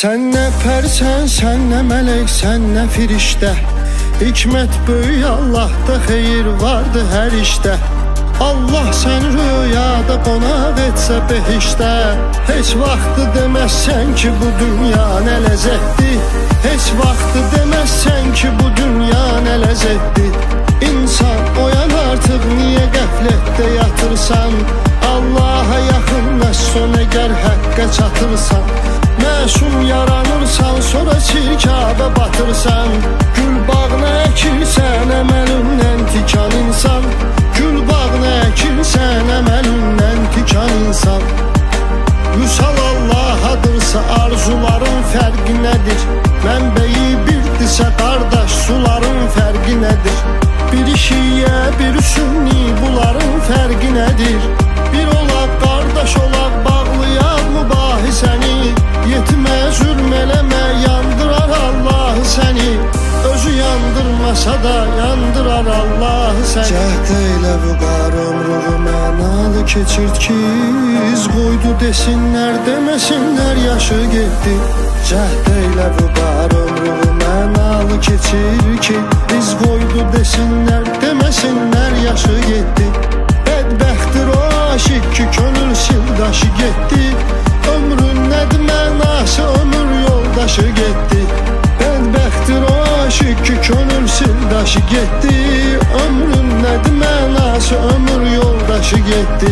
Sen ne persen, sen ne melek, sen ne firişte. Hikmet böyük Allah'ta, xeyir vardı her işte. Allah sen rüyada qonaq etsə behişdə. Heç vaxtı deməzsən ki bu dünya nə ləzzətdir. Heç vaxtı deməzsən ki bu dünya nə ləzzətdir. İnsan oyan artıq, niyə qəflətdə yatırsan? Allaha yaxınlaşsan əgər həqqə çatırsan. Məsum yaranırsan, sonra çirkabə batırsan. Gül bağına əkirsən, əməlindən tikan insan. Gül bağına əkirsən, əməlindən tikan insan. Vüsal Allahadırsa arzuların fərqi nədir? Mənbəyi birdirsə qardaş, suların fərqi nədir? Biri şiyə, biri sünni, bunların fərqi nədir? Bir olaq, qardaş olaq, bağlayaq mübahisəni. Yetimə zülm eləmə, yandırar Allah səni. Özü yandırmasa da yandırar Allah səni. Cəhd elə vüqar ömrünü mənalı keçirt ki, iz qoydu desinlər, deməsinlər yaşı getdi. Cəhd elə vüqar ömrünü mənalı keçir ki, iz qoydu desinlər, deməsinlər yaşı getdi. Bədbəxtdir o aşıq ki, könül sildaşı getdi. Ömrün nədir mənası, ömür yoldaşı getdi. Bədbəxtdir o aşıq ki, könül sildaşı getdi. Ömrün nədir mənası, ömür yoldaşı getdi.